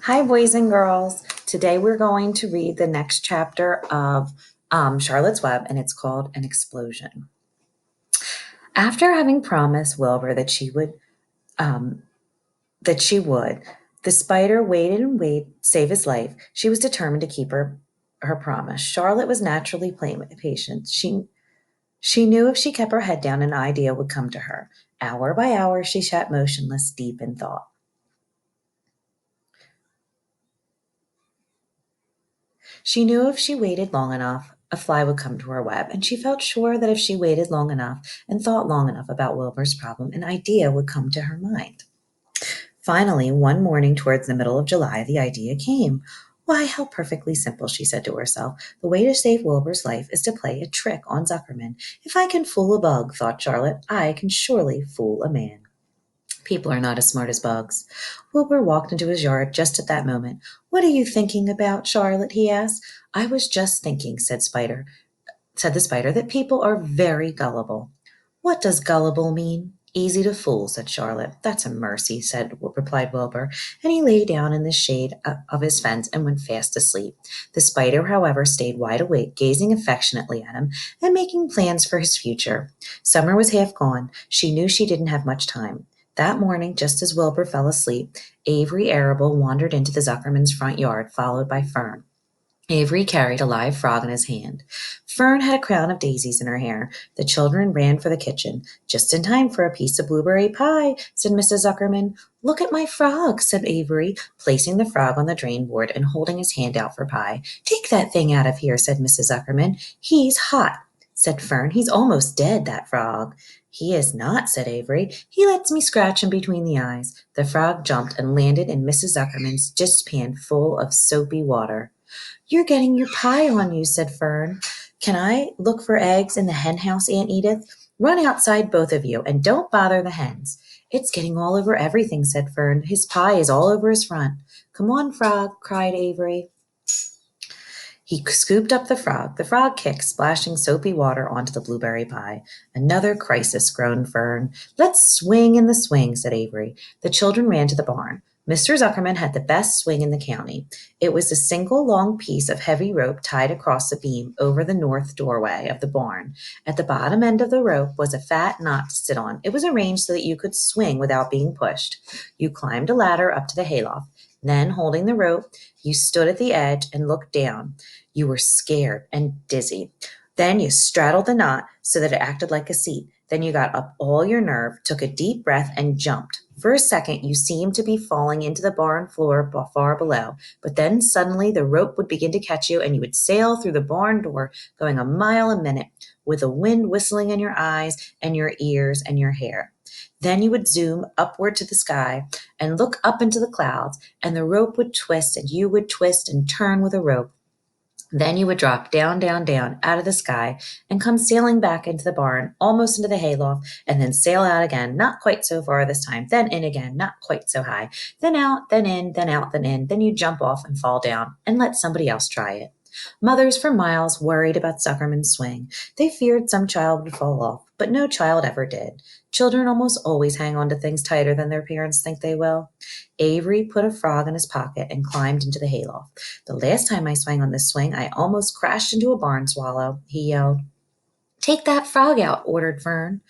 Hi, boys and girls. Today we're going to read the next chapter of Charlotte's Web, and it's called An Explosion. After having promised Wilbur um, that she would, the spider waited and waited, save his life. She was determined to keep her promise. Charlotte was naturally patient. She knew if she kept her head down, an idea would come to her. Hour by hour, she sat motionless, deep in thought. She knew if she waited long enough, a fly would come to her web, and she felt sure that if she waited long enough and thought long enough about Wilbur's problem, an idea would come to her mind. Finally, one morning towards the middle of July, the idea came. Why, how perfectly simple, she said to herself. The way to save Wilbur's life is to play a trick on Zuckerman. If I can fool a bug, thought Charlotte, I can surely fool a man. People are not as smart as bugs. Wilbur walked into his yard just at that moment. What are you thinking about, Charlotte? He asked. I was just thinking, said the spider, that people are very gullible. What does gullible mean? Easy to fool, said Charlotte. That's a mercy, replied Wilbur, and he lay down in the shade of his fence and went fast asleep. The spider, however, stayed wide awake, gazing affectionately at him and making plans for his future. Summer was half gone. She knew she didn't have much time. That morning, just as Wilbur fell asleep, Avery Arable wandered into the Zuckerman's front yard, followed by Fern. Avery carried a live frog in his hand. Fern had a crown of daisies in her hair. The children ran for the kitchen. Just in time for a piece of blueberry pie, said Mrs. Zuckerman. Look at my frog, said Avery, placing the frog on the drain board and holding his hand out for pie. Take that thing out of here, said Mrs. Zuckerman. He's hot, said Fern. He's almost dead, that frog. He is not, said Avery. He lets me scratch him between the eyes. The frog jumped and landed in Mrs. Zuckerman's dishpan full of soapy water. You're getting your pie on you, said Fern. Can I look for eggs in the hen house, Aunt Edith? Run outside, both of you, and don't bother the hens. It's getting all over everything, said Fern. His pie is all over his front. Come on, Frog, cried Avery. He scooped up the frog. The frog kicked, splashing soapy water onto the blueberry pie. Another crisis, groaned Fern. Let's swing in the swing, said Avery. The children ran to the barn. Mr. Zuckerman had the best swing in the county. It was a single long piece of heavy rope tied across a beam over the north doorway of the barn. At the bottom end of the rope was a fat knot to sit on. It was arranged so that you could swing without being pushed. You climbed a ladder up to the hayloft. Then, holding the rope, you stood at the edge and looked down. You were scared and dizzy. Then you straddled the knot so that it acted like a seat. Then you got up all your nerve, took a deep breath, and jumped. For a second, you seemed to be falling into the barn floor far below, but then suddenly the rope would begin to catch you and you would sail through the barn door, going a mile a minute, with the wind whistling in your eyes and your ears and your hair. Then you would zoom upward to the sky and look up into the clouds, and the rope would twist and you would twist and turn with the rope. Then you would drop down, down, down out of the sky and come sailing back into the barn, almost into the hayloft, and then sail out again, not quite so far this time, then in again, not quite so high, then out, then in, then out, then in, then you jump off and fall down and let somebody else try it. Mothers for miles worried about Zuckerman's swing. They feared some child would fall off, but no child ever did. Children almost always hang on to things tighter than their parents think they will. Avery put a frog in his pocket and climbed into the hayloft. The last time I swung on this swing, I almost crashed into a barn swallow, he yelled. Take that frog out, ordered Fern.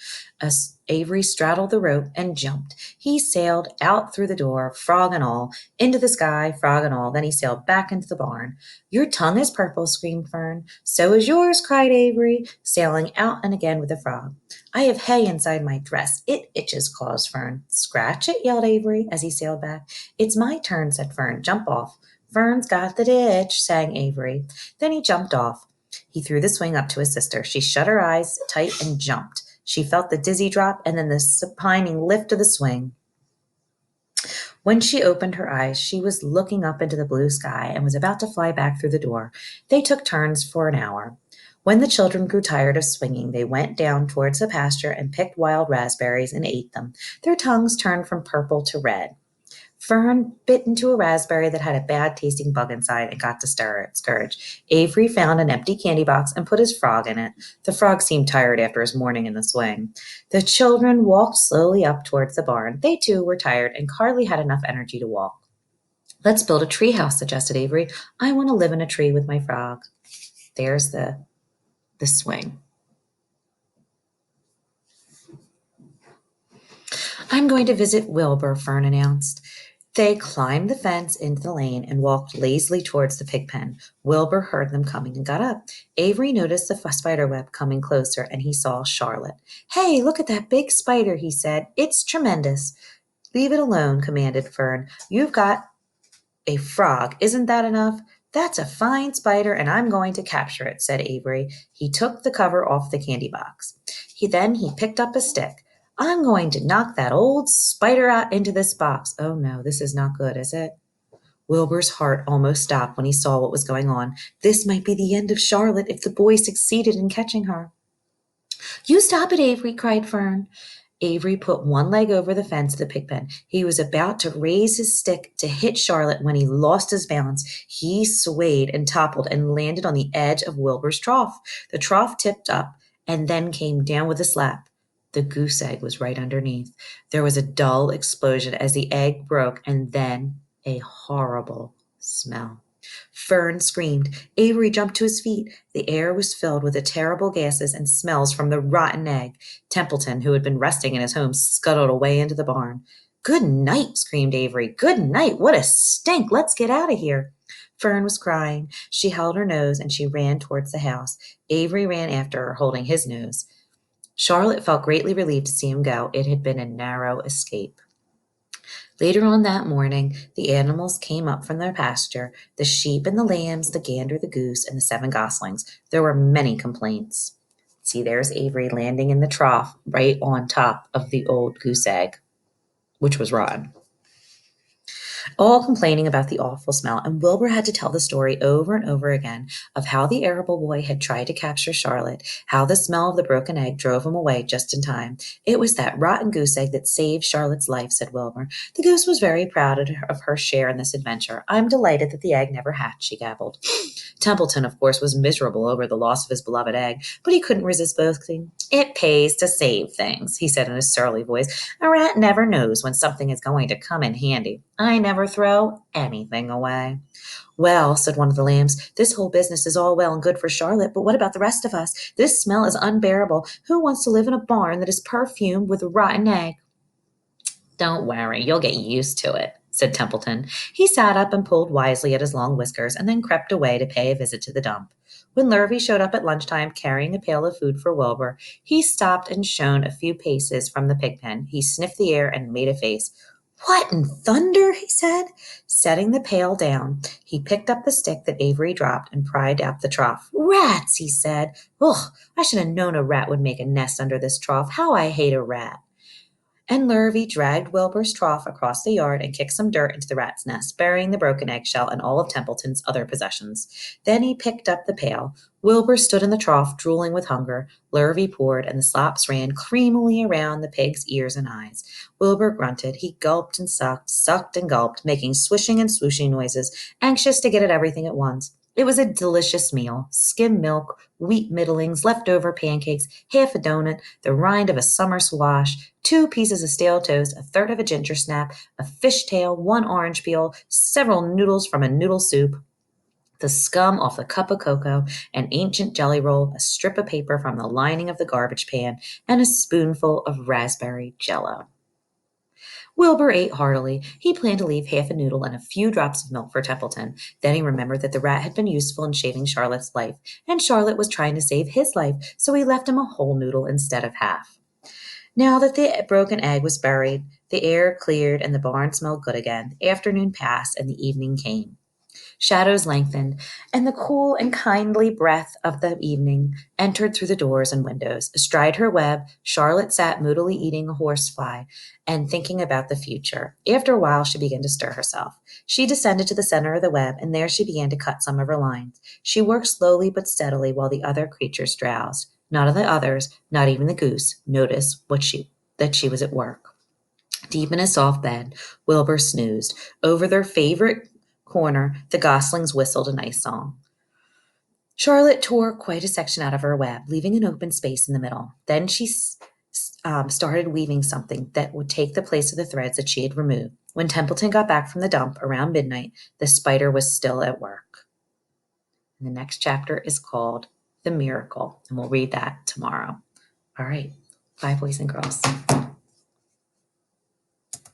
Avery straddled the rope and jumped. He sailed out through the door, frog and all, into the sky, frog and all. Then he sailed back into the barn. Your tongue is purple, screamed Fern. So is yours, cried Avery, sailing out and again with the frog. I have hay inside my dress. It itches, caused Fern. Scratch it, yelled Avery as he sailed back. It's my turn, said Fern. Jump off. Fern's got the itch, sang Avery. Then he jumped off. He threw the swing up to his sister. She shut her eyes tight and jumped. She felt the dizzy drop and then the supine lift of the swing. When she opened her eyes, she was looking up into the blue sky and was about to fly back through the door. They took turns for an hour. When the children grew tired of swinging, they went down towards the pasture and picked wild raspberries and ate them. Their tongues turned from purple to red. Fern bit into a raspberry that had a bad-tasting bug inside and got discouraged. Avery found an empty candy box and put his frog in it. The frog seemed tired after his morning in the swing. The children walked slowly up towards the barn. They, too, were tired and hardly had enough energy to walk. Let's build a tree house, suggested Avery. I want to live in a tree with my frog. There's the swing. I'm going to visit Wilbur, Fern announced. They climbed the fence into the lane and walked lazily towards the pig pen. Wilbur heard them coming and got up. Avery noticed the spider web coming closer, and he saw Charlotte. Hey, look at that big spider, he said. It's tremendous. Leave it alone, commanded Fern. You've got a frog. Isn't that enough? That's a fine spider, and I'm going to capture it, said Avery. He took the cover off the candy box. He picked up a stick. I'm going to knock that old spider out into this box. Oh no, this is not good, is it? Wilbur's heart almost stopped when he saw what was going on. This might be the end of Charlotte if the boy succeeded in catching her. You stop it, Avery, cried Fern. Avery put one leg over the fence of the pig pen. He was about to raise his stick to hit Charlotte when he lost his balance. He swayed and toppled and landed on the edge of Wilbur's trough. The trough tipped up and then came down with a slap. The goose egg was right underneath. There was a dull explosion as the egg broke, and then a horrible smell. Fern screamed. Avery jumped to his feet. The air was filled with the terrible gases and smells from the rotten egg. Templeton, who had been resting in his home, scuttled away into the barn. Good night, screamed Avery. Good night. What a stink. Let's get out of here. Fern was crying. She held her nose and she ran towards the house. Avery ran after her, holding his nose. Charlotte felt greatly relieved to see him go. It had been a narrow escape. Later on that morning, the animals came up from their pasture, the sheep and the lambs, the gander, the goose, and the 7 goslings. There were many complaints. See, there's Avery landing in the trough right on top of the old goose egg, which was rotten, all complaining about the awful smell, and Wilbur had to tell the story over and over again of how the arable boy had tried to capture Charlotte, how the smell of the broken egg drove him away just in time. It was that rotten goose egg that saved Charlotte's life, said Wilbur. The goose was very proud of her share in this adventure. I'm delighted that the egg never hatched, she gabbled. Templeton, of course, was miserable over the loss of his beloved egg, but he couldn't resist boasting. It pays to save things, he said in a surly voice. A rat never knows when something is going to come in handy. I never throw anything away. Well, said one of the lambs, this whole business is all well and good for Charlotte, but what about the rest of us? This smell is unbearable. Who wants to live in a barn that is perfumed with a rotten egg? Don't worry, you'll get used to it, said Templeton. He sat up and pulled wisely at his long whiskers and then crept away to pay a visit to the dump. When Lurvy showed up at lunchtime carrying a pail of food for Wilbur, he stopped and shone a few paces from the pig pen. He sniffed the air and made a face. What in thunder? He said, setting the pail down. He picked up the stick that Avery dropped and pried out the trough. Rats, he said. Ugh, I should have known a rat would make a nest under this trough. How I hate a rat. And Lurvy dragged Wilbur's trough across the yard and kicked some dirt into the rat's nest, burying the broken eggshell and all of Templeton's other possessions. Then he picked up the pail. Wilbur stood in the trough, drooling with hunger. Lurvy poured, and the slops ran creamily around the pig's ears and eyes. Wilbur grunted. He gulped and sucked and gulped, making swishing and swooshing noises, anxious to get at everything at once. It was a delicious meal. Skim milk, wheat middlings, leftover pancakes, half a donut, the rind of a summer squash, 2 pieces of stale toast, a third of a ginger snap, a fish tail, 1 orange peel, several noodles from a noodle soup, the scum off the cup of cocoa, an ancient jelly roll, a strip of paper from the lining of the garbage pan, and a spoonful of raspberry jello. Wilbur ate heartily. He planned to leave half a noodle and a few drops of milk for Templeton. Then he remembered that the rat had been useful in saving Charlotte's life, and Charlotte was trying to save his life, so he left him a whole noodle instead of half. Now that the broken egg was buried, the air cleared and the barn smelled good again. The afternoon passed and the evening came. Shadows lengthened, and the cool and kindly breath of the evening entered through the doors and windows. Astride her web, Charlotte sat moodily eating a horsefly and thinking about the future. After a while, she began to stir herself. She descended to the center of the web, and there she began to cut some of her lines. She worked slowly but steadily while the other creatures drowsed. None of the others, not even the goose, noticed that she was at work. Deep in his soft bed, Wilbur snoozed. Over their favorite corner, the goslings whistled a nice song. Charlotte tore quite a section out of her web, leaving an open space in the middle. Then she started weaving something that would take the place of the threads that she had removed. When Templeton got back from the dump around midnight, the spider was still at work. And the next chapter is called The Miracle, and we'll read that tomorrow. All right. Bye, boys and girls.